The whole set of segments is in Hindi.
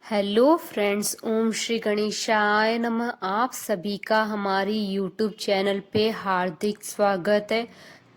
हेलो फ्रेंड्स, ओम श्री गणेशाय नमः। आप सभी का हमारी यूट्यूब चैनल पे हार्दिक स्वागत है।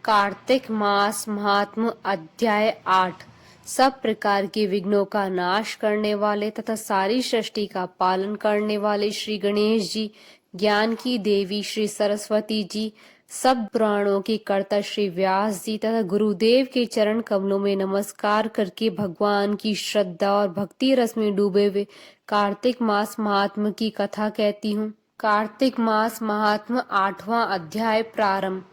कार्तिक मास महात्म्य अध्याय 8। सब प्रकार के विघ्नों का नाश करने वाले तथा सारी सृष्टि का पालन करने वाले श्री गणेश जी, ज्ञान की देवी श्री सरस्वती जी, सब पुराणों के कर्ता श्री व्यास जी तथा गुरुदेव के चरण कमलों में नमस्कार करके भगवान की श्रद्धा और भक्ति रस में डूबे हुए कार्तिक मास महात्म्य की कथा कहती हूँ। कार्तिक मास महात्म्य 8वां अध्याय प्रारंभ।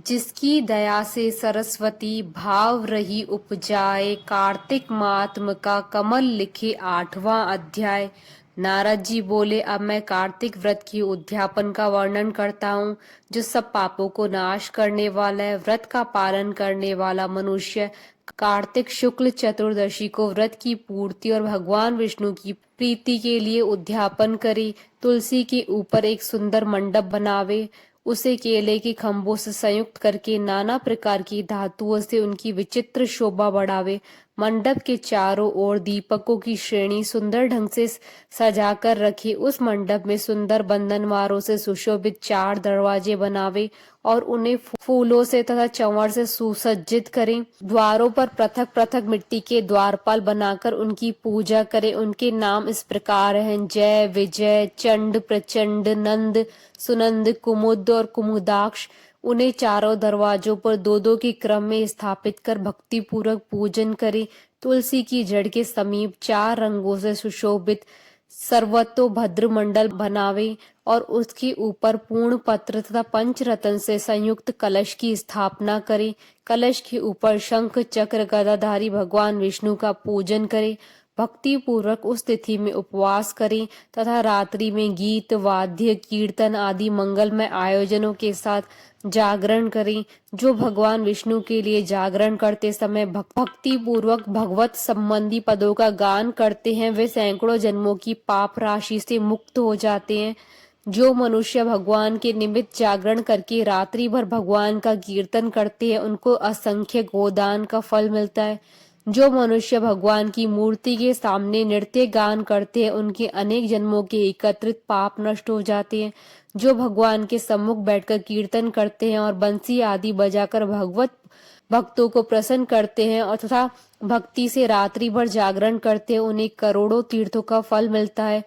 जिसकी दया से सरस्वती भाव रही उपजाए, कार्तिक मात्म का कमल लिखे 8वां अध्याय। नारद जी बोले, अब मैं कार्तिक व्रत की उद्यापन का वर्णन करता हूँ, जो सब पापों को नाश करने वाला है। व्रत का पालन करने वाला मनुष्य कार्तिक शुक्ल चतुर्दशी को व्रत की पूर्ति और भगवान विष्णु की प्रीति के लिए उद्यापन करे। तुलसी के ऊपर एक सुंदर मंडप बनावे, उसे केले के खंभों से संयुक्त करके नाना प्रकार की धातुओं से उनकी विचित्र शोभा बढ़ावे। मंडप के चारों ओर दीपकों की श्रेणी सुंदर ढंग से सजाकर रखे। उस मंडप में सुंदर बंधनवारों से सुशोभित 4 दरवाजे बनावे और उन्हें फूलों से तथा चंवर से सुसज्जित करें। द्वारों पर पृथक पृथक मिट्टी के द्वारपाल बनाकर उनकी पूजा करें। उनके नाम इस प्रकार हैं: जय, विजय, चंड, प्रचंड, नंद, सुनंद, कुमुद और कुमुदाक्ष। उन्हें चारों दरवाजों पर 2-2 के क्रम में स्थापित कर भक्ति पूर्वक पूजन करे। तुलसी की जड़ के समीप 4 रंगों से सुशोभित सर्वतोभद्र मंडल बनावे और उसके ऊपर पूर्ण पत्र तथा पंचरत्न से संयुक्त कलश की स्थापना करे। कलश के ऊपर शंख चक्र गदाधारी भगवान विष्णु का पूजन करे। भक्ति पूर्वक उस तिथि में उपवास करें तथा रात्रि में गीत, वाद्य, कीर्तन आदि मंगलमय आयोजनों के साथ जागरण करें। जो भगवान विष्णु के लिए जागरण करते समय भक्ति पूर्वक भगवत संबंधी पदों का गान करते हैं, वे सैकड़ों जन्मों की पाप राशि से मुक्त हो जाते हैं। जो मनुष्य भगवान के निमित्त जागरण करके रात्रि भर भगवान का कीर्तन करते हैं, उनको असंख्य गोदान का फल मिलता है। जो मनुष्य भगवान की मूर्ति के सामने नृत्य गान करते हैं, उनके अनेक जन्मों के एकत्रित पाप नष्ट हो जाते हैं। जो भगवान के सम्मुख बैठकर कीर्तन करते हैं और बंसी आदि बजाकर भगवत भक्तों को प्रसन्न करते हैं और तथा भक्ति से रात्रि भर जागरण करते हैं, उन्हें करोड़ों तीर्थों का फल मिलता है।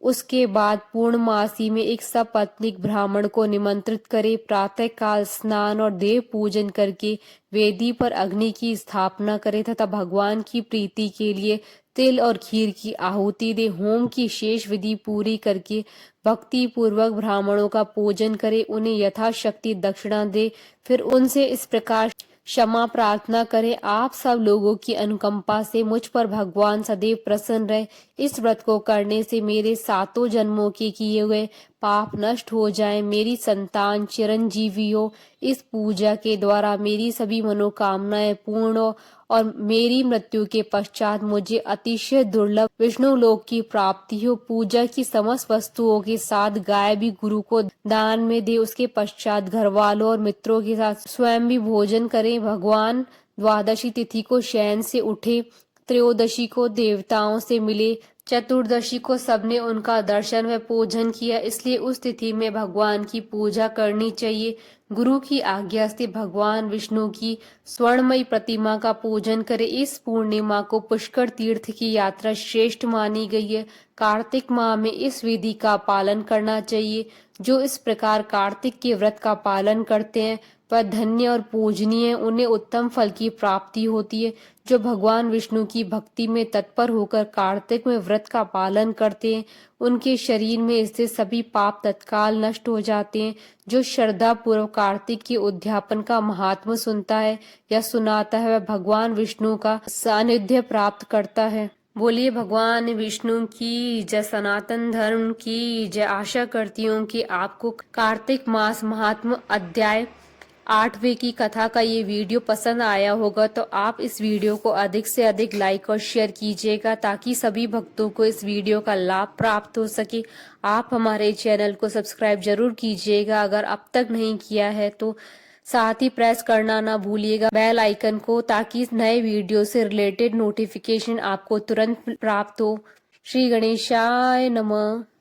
उसके बाद पूर्णमासी में एक सपत्नीक ब्राह्मण को निमंत्रित करे। प्रातः काल स्नान और देव पूजन करके वेदी पर अग्नि की स्थापना करे तथा भगवान की प्रीति के लिए तिल और खीर की आहुति दे। होम की शेष विधि पूरी करके भक्ति पूर्वक ब्राह्मणों का पूजन करे, उन्हें यथाशक्ति दक्षिणा दे। फिर उनसे इस प्रकार क्षमा प्रार्थना करें: आप सब लोगों की अनुकंपा से मुझ पर भगवान सदैव प्रसन्न रहे। इस व्रत को करने से मेरे 7 जन्मों के किए हुए पाप नष्ट हो जाएं, मेरी संतान चिरंजीवी हो। इस पूजा के द्वारा मेरी सभी मनोकामनाएं पूर्ण हो और मेरी मृत्यु के पश्चात मुझे अतिशय दुर्लभ विष्णु लोक की प्राप्ति हो। पूजा की समस्त वस्तुओं के साथ गाय भी गुरु को दान में दे। उसके पश्चात घर वालों और मित्रों के साथ स्वयं भी भोजन करें। भगवान द्वादशी तिथि को शयन से उठे, त्रयोदशी को देवताओं से मिले, चतुर्दशी को सबने उनका दर्शन व पूजन किया, इसलिए उस तिथि में भगवान की पूजा करनी चाहिए। गुरु की आज्ञा से भगवान विष्णु की स्वर्णमयी प्रतिमा का पूजन करें। इस पूर्णिमा को पुष्कर तीर्थ की यात्रा श्रेष्ठ मानी गई है। कार्तिक माह में इस विधि का पालन करना चाहिए। जो इस प्रकार कार्तिक के व्रत का पालन करते हैं वह धन्य और पूजनीय, उन्हें उत्तम फल की प्राप्ति होती है। जो भगवान विष्णु की भक्ति में तत्पर होकर कार्तिक में व्रत का पालन करते हैं, उनके शरीर में स्थित सभी पाप तत्काल नष्ट हो जाते हैं। जो श्रद्धा पूर्वक कार्तिक के उद्यापन का महात्म सुनता है या सुनाता है, वह भगवान विष्णु का सानिध्य प्राप्त करता है। बोलिए भगवान विष्णु की जय, सनातन धर्म की जय। आशा करती हूँ कि आपको कार्तिक मास महात्म अध्याय 8वें की कथा का ये वीडियो पसंद आया होगा, तो आप इस वीडियो को अधिक से अधिक लाइक और शेयर कीजिएगा ताकि सभी भक्तों को इस वीडियो का लाभ प्राप्त हो सके। आप हमारे चैनल को सब्सक्राइब जरूर कीजिएगा अगर अब तक नहीं किया है तो। साथ ही प्रेस करना ना भूलिएगा बेल आइकन को, ताकि नए वीडियो से रिलेटेड नोटिफिकेशन आपको तुरंत प्राप्त हो। श्री गणेशाय नमः।